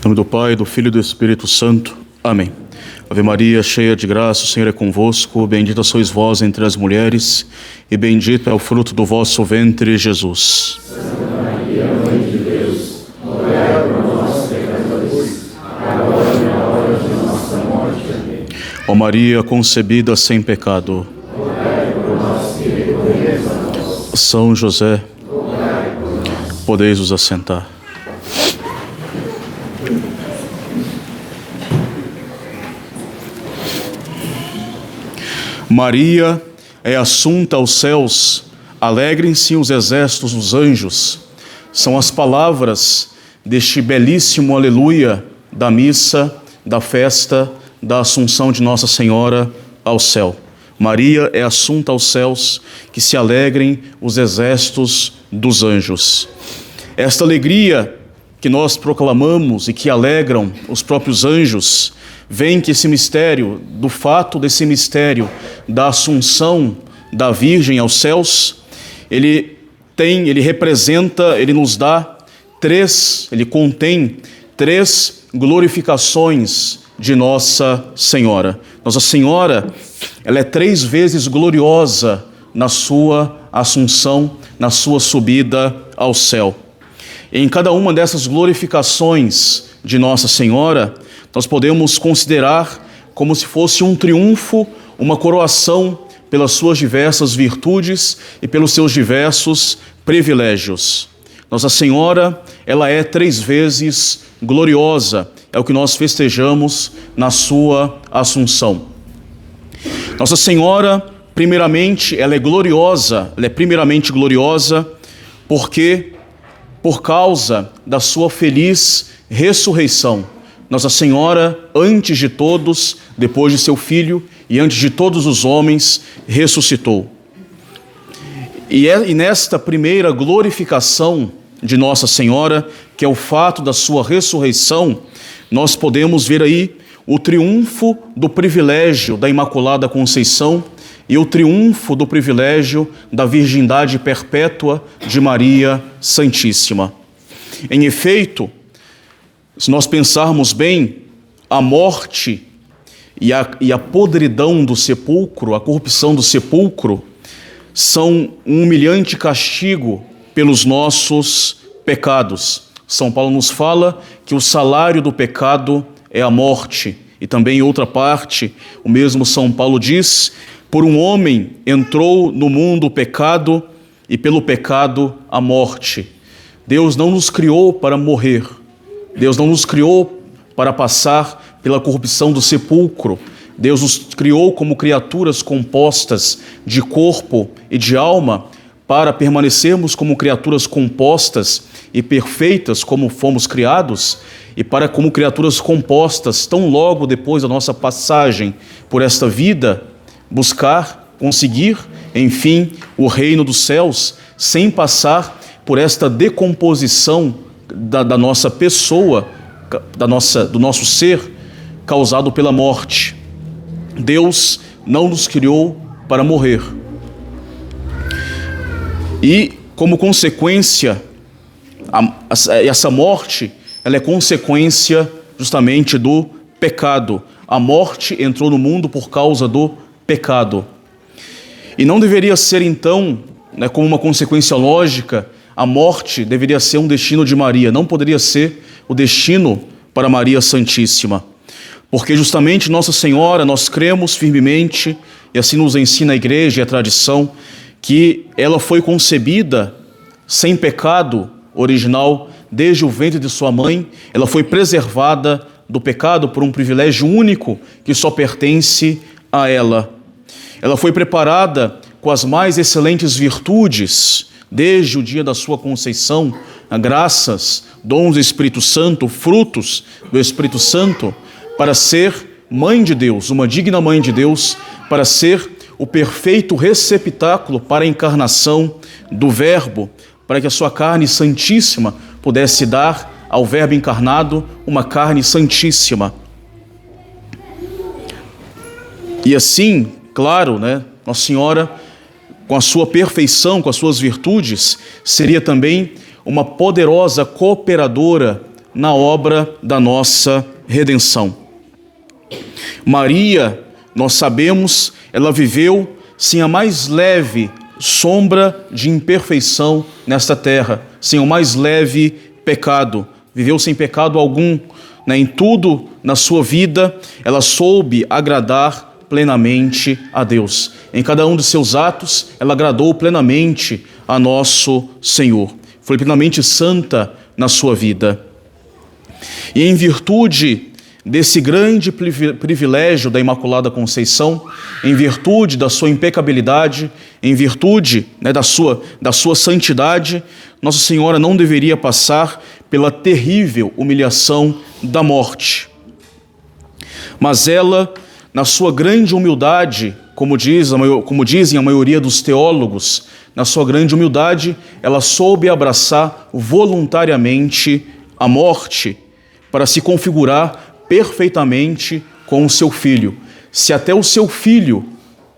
Em nome do Pai, do Filho e do Espírito Santo. Amém. Ave Maria, cheia de graça, o Senhor é convosco. Bendita sois vós entre as mulheres, e bendito é o fruto do vosso ventre, Jesus. Santa Maria, Mãe de Deus, rogai por nós, pecadores, agora e na hora de nossa morte. Amém. Ó Maria, concebida sem pecado, Rogai por nós que recorremos a vós. São José, Rogai por nós. podeis vos assentar. Maria é assunta aos céus, alegrem-se os exércitos dos anjos. São as palavras deste belíssimo aleluia da missa, da festa, da Assunção de Nossa Senhora ao céu. Maria é assunta aos céus, que se alegrem os exércitos dos anjos. Esta alegria que nós proclamamos e que alegram os próprios anjos, vem que esse mistério, do fato desse mistério da Assunção da Virgem aos céus, ele representa, ele nos dá ele contém três glorificações de Nossa Senhora. Nossa Senhora, ela é 3 vezes gloriosa na sua Assunção, na sua subida ao céu. Em cada uma dessas glorificações de Nossa Senhora, nós podemos considerar como se fosse um triunfo, uma coroação pelas suas diversas virtudes e pelos seus diversos privilégios. Nossa Senhora, ela é 3 vezes gloriosa, é o que nós festejamos na sua Assunção. Nossa Senhora, primeiramente, ela é primeiramente gloriosa porque, por causa da sua feliz ressurreição, Nossa Senhora, antes de todos, depois de seu Filho e antes de todos os homens, ressuscitou. E nesta primeira glorificação de Nossa Senhora, que é o fato da sua ressurreição, nós podemos ver aí o triunfo do privilégio da Imaculada Conceição e o triunfo do privilégio da virgindade perpétua de Maria Santíssima. Em efeito, se nós pensarmos bem, a morte e a podridão do sepulcro, a corrupção do sepulcro, são um humilhante castigo pelos nossos pecados. São Paulo nos fala que o salário do pecado é a morte. E também em outra parte, o mesmo São Paulo diz: por um homem entrou no mundo o pecado, e pelo pecado a morte. Deus não nos criou para morrer. Deus não nos criou para passar pela corrupção do sepulcro. Deus nos criou como criaturas compostas de corpo e de alma para permanecermos como criaturas compostas e perfeitas como fomos criados, e para como criaturas compostas, tão logo depois da nossa passagem por esta vida, conseguir, enfim, o reino dos céus, sem passar por esta decomposição da nossa pessoa, do nosso ser, causado pela morte. Deus não nos criou para morrer. E, como consequência, essa morte, ela é consequência justamente do pecado. A morte entrou no mundo por causa do pecado. E não deveria ser, então, como uma consequência lógica, a morte deveria ser um destino de Maria, não poderia ser o destino para Maria Santíssima. Porque justamente Nossa Senhora, nós cremos firmemente, e assim nos ensina a Igreja e a tradição, que ela foi concebida sem pecado original desde o ventre de sua mãe. Ela foi preservada do pecado por um privilégio único que só pertence a ela. Ela foi preparada com as mais excelentes virtudes desde o dia da sua conceição, graças, dons do Espírito Santo, frutos do Espírito Santo, para ser mãe de Deus, uma digna mãe de Deus, para ser o perfeito receptáculo para a encarnação do Verbo, para que a sua carne santíssima pudesse dar ao Verbo encarnado uma carne santíssima. E assim, claro, Nossa Senhora, com a sua perfeição, com as suas virtudes, seria também uma poderosa cooperadora na obra da nossa redenção. Maria, nós sabemos, ela viveu sem a mais leve sombra de imperfeição nesta terra, sem o mais leve pecado. Viveu sem pecado algum, né? Em tudo na sua vida, ela soube agradar plenamente a Deus. Em cada um de seus atos, ela agradou plenamente a nosso Senhor. Foi plenamente santa na sua vida. E em virtude desse grande privilégio da Imaculada Conceição, em virtude da sua impecabilidade, em virtude, né, da sua santidade, Nossa Senhora não deveria passar pela terrível humilhação da morte. Mas ela, na sua grande humildade, como dizem a maioria dos teólogos, na sua grande humildade, ela soube abraçar voluntariamente a morte para se configurar perfeitamente com o seu filho. Se até o seu filho,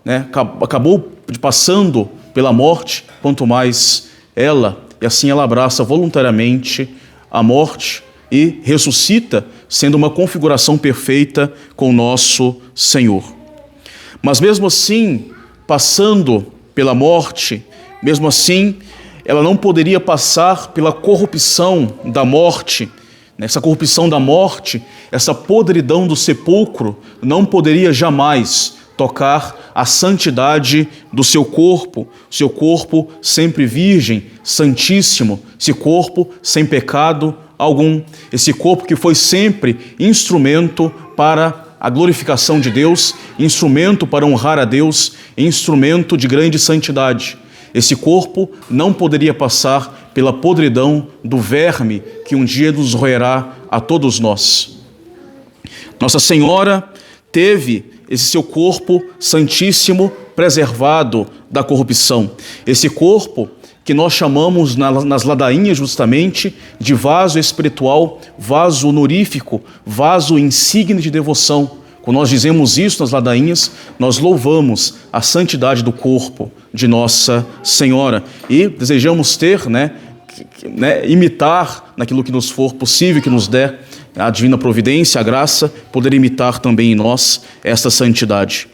né, acabou passando pela morte, quanto mais ela, e assim ela abraça voluntariamente a morte e ressuscita, sendo uma configuração perfeita com o nosso Senhor. Mas mesmo assim, passando pela morte, mesmo assim, ela não poderia passar pela corrupção da morte. Essa corrupção da morte, essa podridão do sepulcro, não poderia jamais tocar a santidade do seu corpo sempre virgem, santíssimo, esse corpo sem pecado algum, esse corpo que foi sempre instrumento para a glorificação de Deus, instrumento para honrar a Deus, instrumento de grande santidade. Esse corpo não poderia passar pela podridão do verme que um dia nos roerá a todos nós. Nossa Senhora teve esse seu corpo santíssimo preservado da corrupção. Esse corpo que nós chamamos nas ladainhas justamente de vaso espiritual, vaso honorífico, vaso insigne de devoção. Quando nós dizemos isso nas ladainhas, nós louvamos a santidade do corpo de Nossa Senhora e desejamos ter, imitar naquilo que nos for possível, que nos der a divina providência, a graça, poder imitar também em nós esta santidade.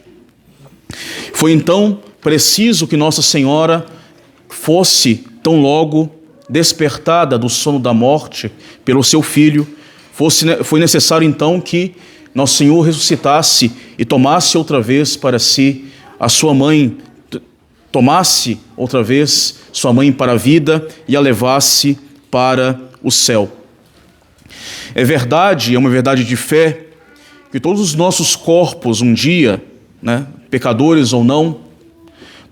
Foi então preciso que Nossa Senhora fosse tão logo despertada do sono da morte pelo seu Filho. Foi necessário então que Nosso Senhor ressuscitasse e tomasse outra vez para si a sua mãe, tomasse outra vez sua mãe para a vida e a levasse para o céu. É verdade, é uma verdade de fé, que todos os nossos corpos um dia, pecadores ou não,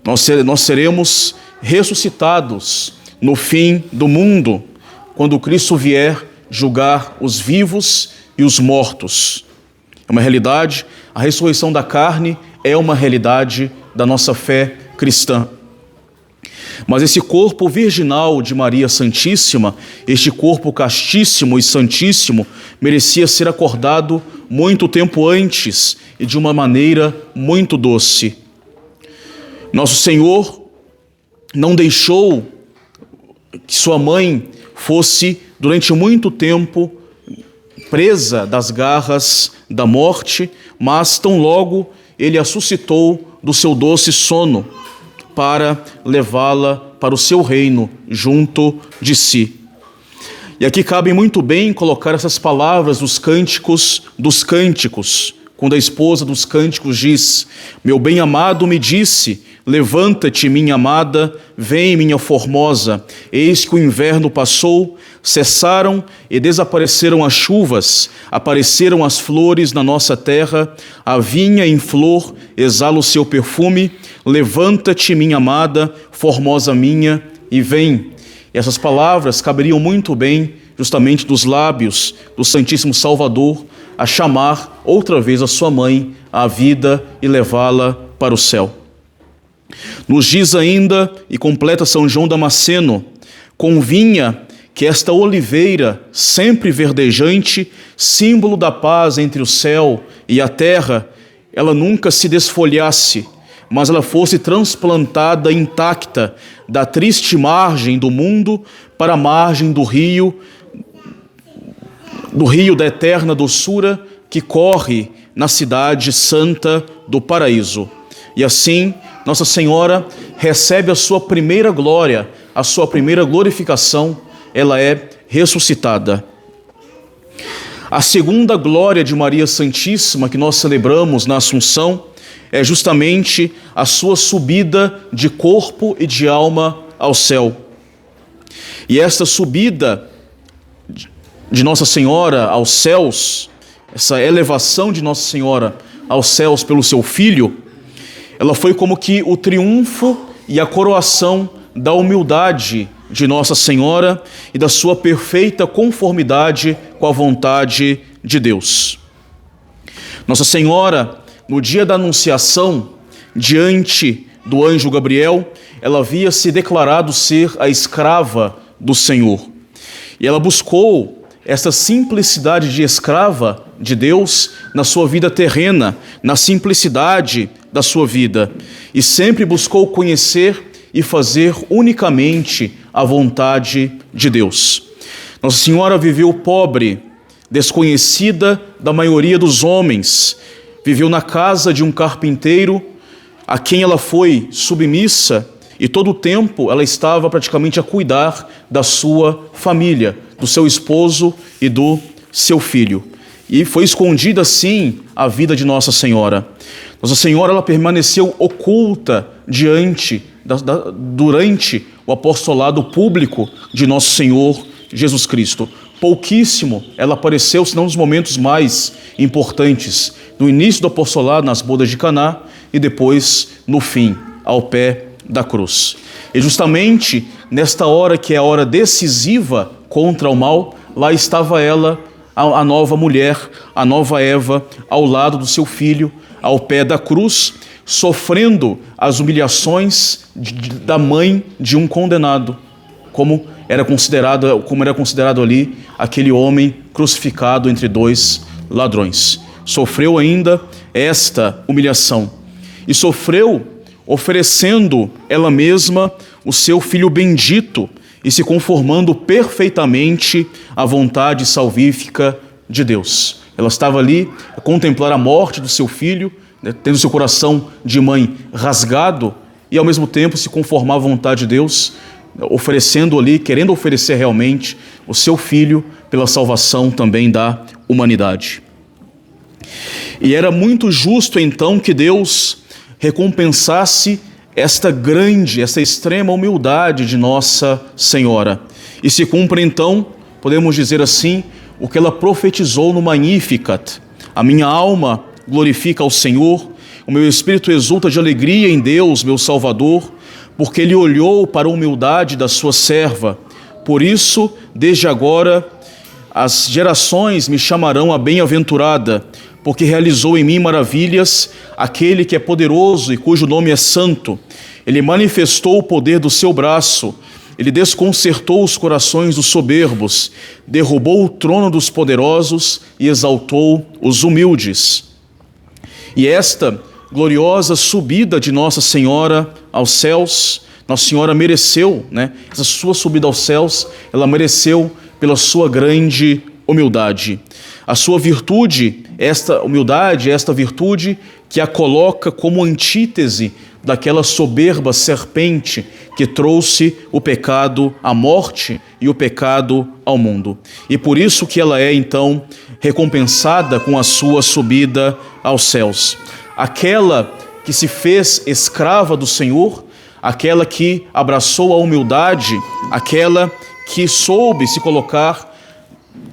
nós seremos ressuscitados no fim do mundo, quando Cristo vier julgar os vivos e os mortos. É uma realidade, a ressurreição da carne é uma realidade da nossa fé cristã. Mas esse corpo virginal de Maria Santíssima, este corpo castíssimo e santíssimo, merecia ser acordado muito tempo antes e de uma maneira muito doce. Nosso Senhor não deixou que sua mãe fosse durante muito tempo presa das garras da morte, mas tão logo ele a suscitou do seu doce sono para levá-la para o seu reino junto de si. E aqui cabe muito bem colocar essas palavras dos cânticos, quando a esposa dos cânticos diz: meu bem-amado me disse, levanta-te, minha amada, vem, minha formosa, eis que o inverno passou, cessaram e desapareceram as chuvas, apareceram as flores na nossa terra, a vinha em flor exala o seu perfume, levanta-te, minha amada, formosa minha, e vem. E essas palavras caberiam muito bem justamente dos lábios do Santíssimo Salvador a chamar outra vez a sua mãe à vida e levá-la para o céu. Nos diz ainda, e completa São João Damasceno: convinha que esta oliveira, sempre verdejante, símbolo da paz entre o céu e a terra, ela nunca se desfolhasse, mas ela fosse transplantada intacta da triste margem do mundo para a margem do rio, do rio da eterna doçura que corre na cidade santa do paraíso. E assim, Nossa Senhora recebe a sua primeira glória, a sua primeira glorificação, ela é ressuscitada. A segunda glória de Maria Santíssima que nós celebramos na Assunção é justamente a sua subida de corpo e de alma ao céu. E esta subida de Nossa Senhora aos céus, essa elevação de Nossa Senhora aos céus pelo seu Filho, ela foi como que o triunfo e a coroação da humildade de Nossa Senhora e da sua perfeita conformidade com a vontade de Deus. Nossa Senhora, no dia da Anunciação, diante do anjo Gabriel, ela havia se declarado ser a escrava do Senhor. E ela buscou essa simplicidade de escrava de Deus na sua vida terrena, na simplicidade da sua vida, e sempre buscou conhecer e fazer unicamente a vontade de Deus. Nossa Senhora viveu pobre, desconhecida da maioria dos homens, viveu na casa de um carpinteiro, a quem ela foi submissa, e todo o tempo ela estava praticamente a cuidar da sua família, do seu esposo e do seu filho. E foi escondida assim a vida de Nossa Senhora. Nossa Senhora ela permaneceu oculta durante o apostolado público de Nosso Senhor Jesus Cristo. Pouquíssimo ela apareceu, senão nos momentos mais importantes, no início do apostolado, nas bodas de Caná, e depois no fim, ao pé da cruz. E justamente nesta hora que é a hora decisiva contra o mal, lá estava ela, a nova mulher, a nova Eva, ao lado do seu filho, ao pé da cruz, sofrendo as humilhações da mãe de um condenado, como era considerado ali aquele homem crucificado entre dois ladrões. Sofreu ainda esta humilhação e sofreu oferecendo ela mesma o seu filho bendito e se conformando perfeitamente à vontade salvífica de Deus. Ela estava ali a contemplar a morte do seu filho, tendo seu coração de mãe rasgado, e ao mesmo tempo se conformar à vontade de Deus, oferecendo ali, querendo oferecer realmente o seu filho pela salvação também da humanidade. E era muito justo então que Deus recompensasse esta extrema humildade de Nossa Senhora. E se cumpre então, podemos dizer assim, o que ela profetizou no Magnificat: a minha alma glorifica ao Senhor, o meu espírito exulta de alegria em Deus, meu Salvador, porque Ele olhou para a humildade da sua serva. Por isso, desde agora, as gerações me chamarão a bem-aventurada, porque realizou em mim maravilhas aquele que é poderoso e cujo nome é santo. Ele manifestou o poder do seu braço, ele desconcertou os corações dos soberbos, derrubou o trono dos poderosos e exaltou os humildes. E esta gloriosa subida de Nossa Senhora aos céus, Nossa Senhora mereceu, essa sua subida aos céus, ela mereceu pela sua grande humildade. A sua virtude, esta humildade, esta virtude que a coloca como antítese daquela soberba serpente que trouxe o pecado à morte e o pecado ao mundo. E por isso que ela é então recompensada com a sua subida aos céus. Aquela que se fez escrava do Senhor, aquela que abraçou a humildade, aquela que soube se colocar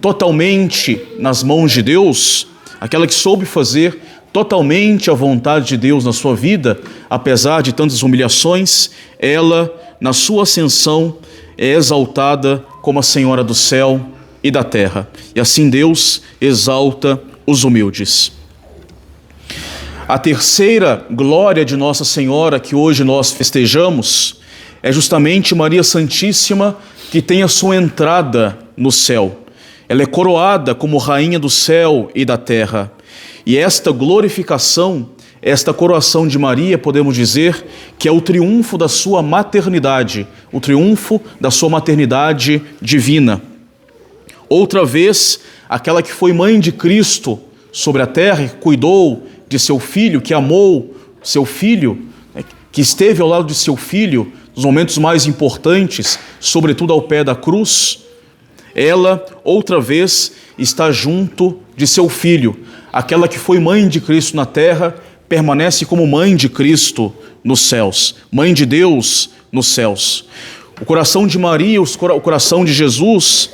totalmente nas mãos de Deus, aquela que soube fazer totalmente a vontade de Deus na sua vida, apesar de tantas humilhações, ela, na sua ascensão, é exaltada como a Senhora do céu e da terra. E assim Deus exalta os humildes. A terceira glória de Nossa Senhora que hoje nós festejamos é justamente Maria Santíssima, que tem a sua entrada no céu. Ela é coroada como Rainha do céu e da terra. E esta glorificação, esta coroação de Maria, podemos dizer que é o triunfo da sua maternidade, o triunfo da sua maternidade divina. Outra vez, aquela que foi mãe de Cristo sobre a terra, que cuidou de seu filho, que amou seu filho, que esteve ao lado de seu filho nos momentos mais importantes, sobretudo ao pé da cruz, ela, outra vez, está junto de seu filho. Aquela que foi mãe de Cristo na terra, permanece como mãe de Cristo nos céus, mãe de Deus nos céus. O coração de Maria, o coração de Jesus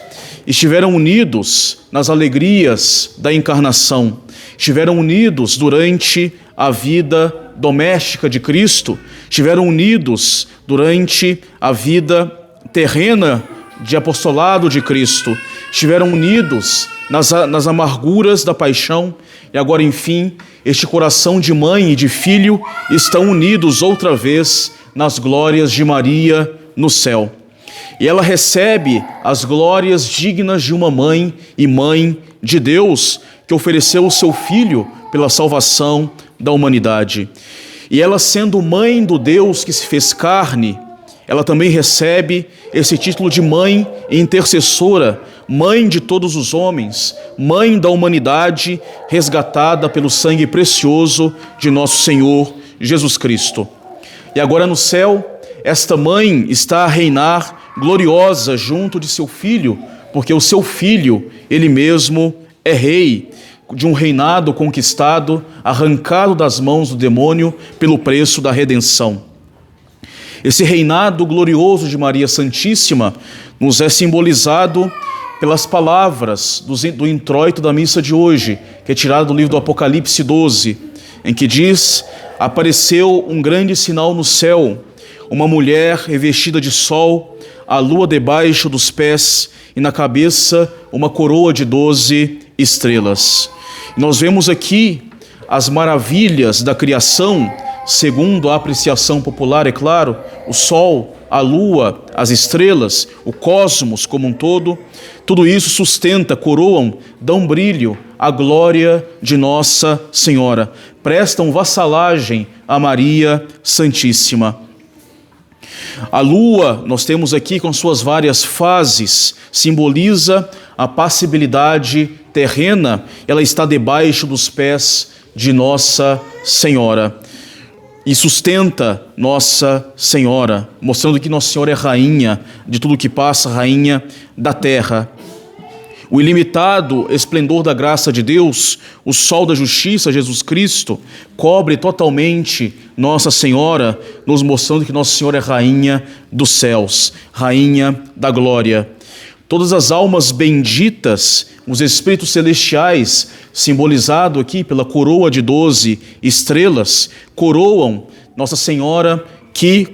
estiveram unidos nas alegrias da encarnação, estiveram unidos durante a vida doméstica de Cristo, estiveram unidos durante a vida terrena de apostolado de Cristo, estiveram unidos nas amarguras da paixão, e agora, enfim, este coração de mãe e de filho estão unidos outra vez nas glórias de Maria no céu. E ela recebe as glórias dignas de uma mãe e mãe de Deus, que ofereceu o seu filho pela salvação da humanidade. E ela, sendo mãe do Deus que se fez carne, ela também recebe esse título de mãe e intercessora, mãe de todos os homens, mãe da humanidade, resgatada pelo sangue precioso de nosso Senhor Jesus Cristo. E agora no céu, esta mãe está a reinar gloriosa junto de seu filho, porque o seu filho, ele mesmo, é rei de um reinado conquistado, arrancado das mãos do demônio pelo preço da redenção. Esse reinado glorioso de Maria Santíssima nos é simbolizado pelas palavras do introito da missa de hoje, que é tirado do livro do Apocalipse 12, em que diz: apareceu um grande sinal no céu, uma mulher revestida de sol, a lua debaixo dos pés e na cabeça uma coroa de 12 estrelas. Nós vemos aqui as maravilhas da criação, segundo a apreciação popular, é claro, o sol, a lua, as estrelas, o cosmos como um todo, tudo isso sustenta, coroam, dão brilho à glória de Nossa Senhora, prestam vassalagem a Maria Santíssima. A lua, nós temos aqui com suas várias fases, simboliza a passibilidade terrena, ela está debaixo dos pés de Nossa Senhora e sustenta Nossa Senhora, mostrando que Nossa Senhora é rainha de tudo que passa, rainha da terra. O ilimitado esplendor da graça de Deus, o sol da justiça, Jesus Cristo, cobre totalmente Nossa Senhora, nos mostrando que Nossa Senhora é rainha dos céus, rainha da glória. Todas as almas benditas, os espíritos celestiais, simbolizado aqui pela coroa de 12 estrelas, coroam Nossa Senhora,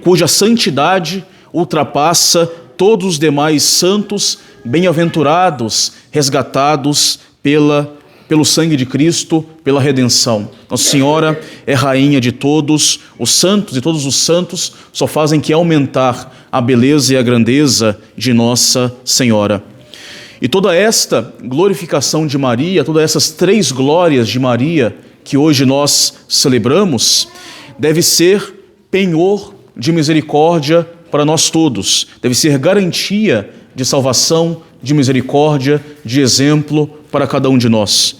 cuja santidade ultrapassa todos os demais santos, bem-aventurados, resgatados pelo sangue de Cristo, pela redenção. Nossa Senhora é rainha de todos os santos, e todos os santos só fazem que aumentar a beleza e a grandeza de Nossa Senhora. E toda esta glorificação de Maria, todas essas 3 glórias de Maria que hoje nós celebramos, deve ser penhor de misericórdia para nós todos, deve ser garantia de salvação, de misericórdia, de exemplo para cada um de nós.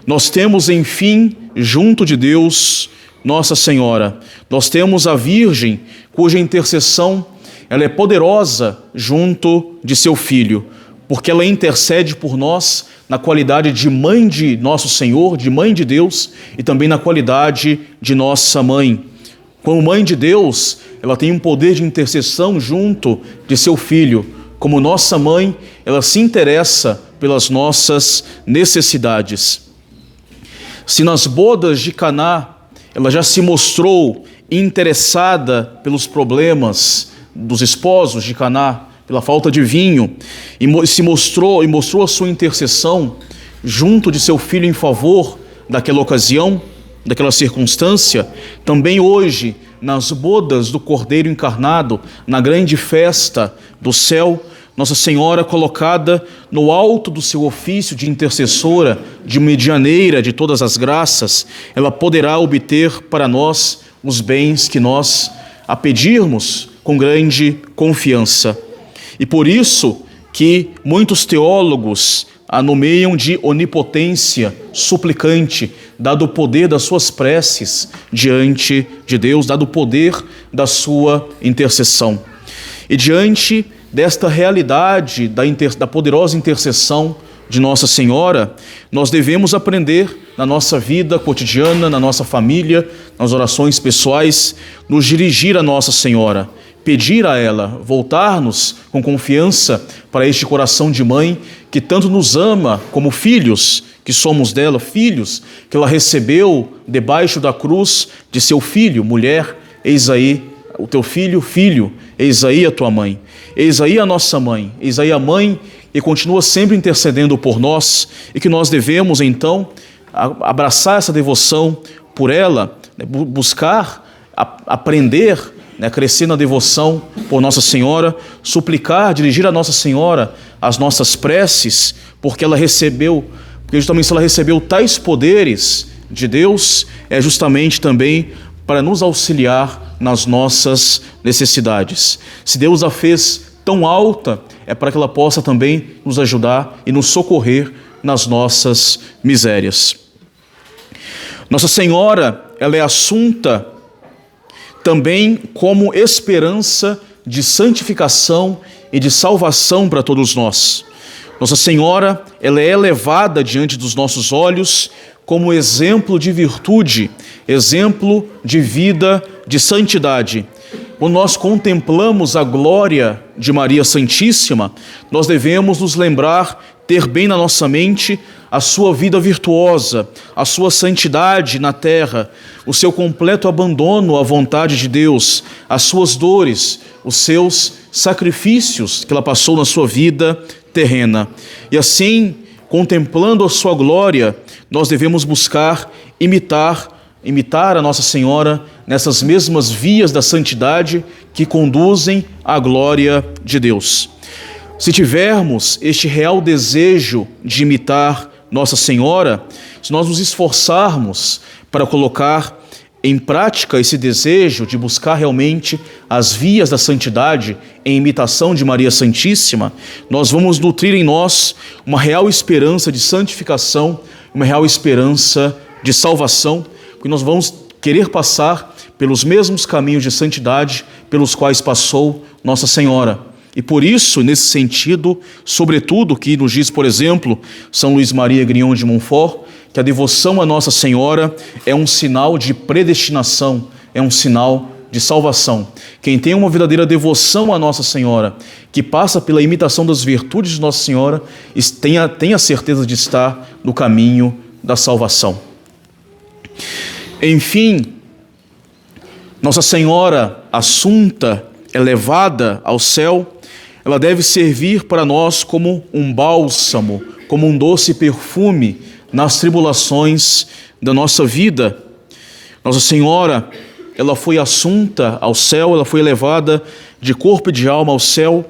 Nós temos, enfim, junto de Deus, Nossa Senhora. Nós temos a Virgem, cuja intercessão ela é poderosa junto de seu Filho, porque ela intercede por nós na qualidade de mãe de nosso Senhor, de mãe de Deus, e também na qualidade de nossa mãe. Como mãe de Deus, ela tem um poder de intercessão junto de seu Filho. Como nossa mãe, ela se interessa pelas nossas necessidades. Se nas bodas de Caná ela já se mostrou interessada pelos problemas dos esposos de Caná, pela falta de vinho, e mostrou a sua intercessão junto de seu filho em favor daquela ocasião, daquela circunstância, também hoje, nas bodas do Cordeiro encarnado, na grande festa do céu, Nossa Senhora, colocada no alto do seu ofício de intercessora, de medianeira de todas as graças, ela poderá obter para nós os bens que nós a pedirmos com grande confiança. E por isso que muitos teólogos a nomeiam de onipotência suplicante, dado o poder das suas preces diante de Deus, dado o poder da sua intercessão. E diante desta realidade da poderosa intercessão de Nossa Senhora, nós devemos aprender na nossa vida cotidiana, na nossa família, nas orações pessoais, nos dirigir a Nossa Senhora, pedir a ela, voltar-nos com confiança para este coração de mãe que tanto nos ama como filhos que somos dela, filhos que ela recebeu debaixo da cruz de seu filho, mulher, eis aí o teu filho, filho, eis aí a tua mãe, eis aí a nossa mãe, eis aí a mãe que continua sempre intercedendo por nós e que nós devemos então abraçar essa devoção por ela, buscar, aprender, crescer na devoção por Nossa Senhora, suplicar, dirigir a Nossa Senhora as nossas preces, porque justamente se ela recebeu tais poderes de Deus, é justamente também para nos auxiliar nas nossas necessidades. Se Deus a fez tão alta, é para que ela possa também nos ajudar e nos socorrer nas nossas misérias. Nossa Senhora, ela é assunta também como esperança de santificação e de salvação para todos nós. Nossa Senhora, ela é elevada diante dos nossos olhos como exemplo de virtude, exemplo de vida, de santidade. Quando nós contemplamos a glória de Maria Santíssima, nós devemos nos lembrar, ter bem na nossa mente a sua vida virtuosa, a sua santidade na terra, o seu completo abandono à vontade de Deus, as suas dores, os seus sacrifícios que ela passou na sua vida terrena. E assim, contemplando a sua glória, nós devemos buscar imitar a Nossa Senhora nessas mesmas vias da santidade que conduzem à glória de Deus. Se tivermos este real desejo de imitar Nossa Senhora, se nós nos esforçarmos para colocar em prática esse desejo de buscar realmente as vias da santidade em imitação de Maria Santíssima, nós vamos nutrir em nós uma real esperança de santificação, uma real esperança de salvação, porque nós vamos querer passar pelos mesmos caminhos de santidade pelos quais passou Nossa Senhora. E por isso, nesse sentido, sobretudo, que nos diz, por exemplo, São Luís Maria Grignon de Montfort, que a devoção a Nossa Senhora é um sinal de predestinação, é um sinal de salvação. Quem tem uma verdadeira devoção a Nossa Senhora, que passa pela imitação das virtudes de Nossa Senhora, tem a certeza de estar no caminho da salvação. Enfim, Nossa Senhora assunta, elevada ao céu, ela deve servir para nós como um bálsamo, como um doce perfume nas tribulações da nossa vida. Nossa Senhora, ela foi assunta ao céu, ela foi elevada de corpo e de alma ao céu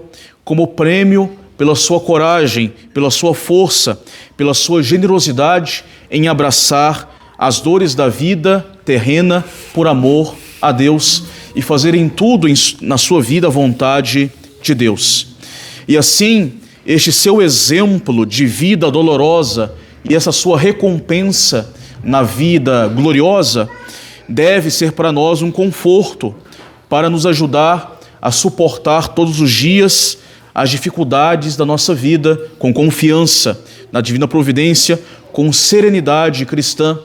como prêmio pela sua coragem, pela sua força, pela sua generosidade em abraçar as dores da vida terrena por amor a Deus e fazer em tudo na sua vida a vontade de Deus. E assim, este seu exemplo de vida dolorosa e essa sua recompensa na vida gloriosa deve ser para nós um conforto para nos ajudar a suportar todos os dias as dificuldades da nossa vida com confiança na divina providência, com serenidade cristã,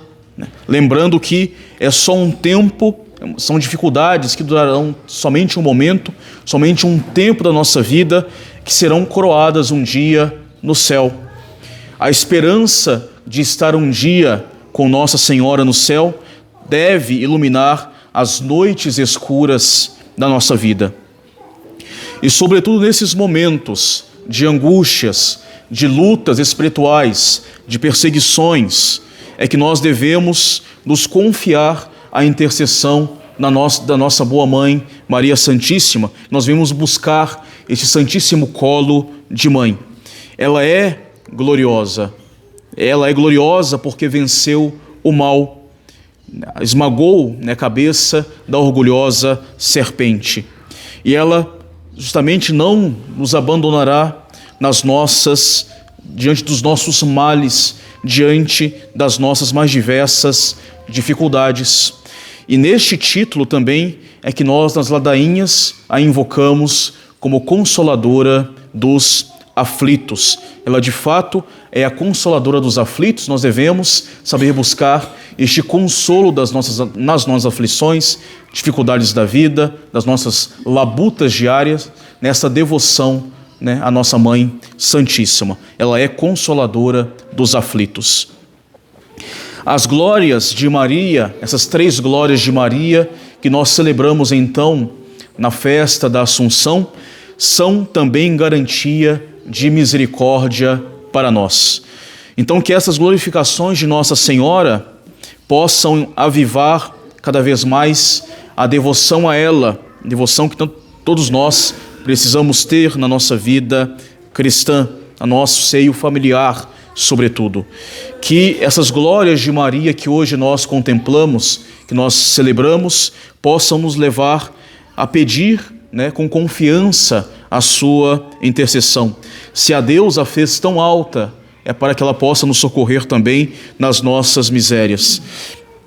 lembrando que é só um tempo, são dificuldades que durarão somente um momento, somente um tempo da nossa vida, que serão coroadas um dia no céu. A esperança de estar um dia com Nossa Senhora no céu deve iluminar as noites escuras da nossa vida. E sobretudo nesses momentos de angústias, de lutas espirituais, de perseguições, é que nós devemos nos confiar à intercessão da nossa boa mãe, Maria Santíssima. Nós vamos buscar este santíssimo colo de mãe. Ela é gloriosa. Ela é gloriosa porque venceu o mal, esmagou a cabeça da orgulhosa serpente. E ela justamente não nos abandonará nas nossas diante dos nossos males, diante das nossas mais diversas dificuldades. E neste título também é que nós, nas ladainhas, a invocamos como consoladora dos aflitos. Ela, de fato, é a consoladora dos aflitos. Nós devemos saber buscar este consolo nas nossas aflições, dificuldades da vida, das nossas labutas diárias, nessa devoção, à nossa Mãe Santíssima. Ela é consoladora dos aflitos. As glórias de Maria, essas 3 glórias de Maria que nós celebramos então na festa da Assunção, são também garantia de misericórdia para nós. Então, que essas glorificações de Nossa Senhora possam avivar cada vez mais a devoção a ela, devoção que todos nós precisamos ter na nossa vida cristã, no nosso seio familiar, sobretudo. Que essas glórias de Maria que hoje nós contemplamos, que nós celebramos, possam nos levar a pedir, com confiança, a sua intercessão. Se a Deus a fez tão alta, é para que ela possa nos socorrer também nas nossas misérias.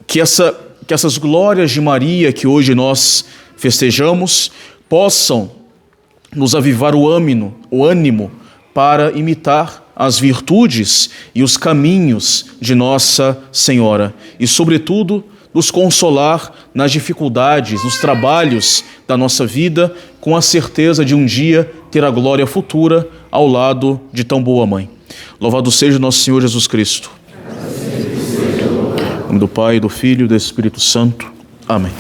Que essas glórias de Maria que hoje nós festejamos possam nos avivar o ânimo para imitar as virtudes e os caminhos de Nossa Senhora e, sobretudo, nos consolar nas dificuldades, nos trabalhos da nossa vida, com a certeza de um dia ter a glória futura ao lado de tão boa Mãe. Louvado seja nosso Senhor Jesus Cristo. Em nome do Pai, do Filho e do Espírito Santo. Amém.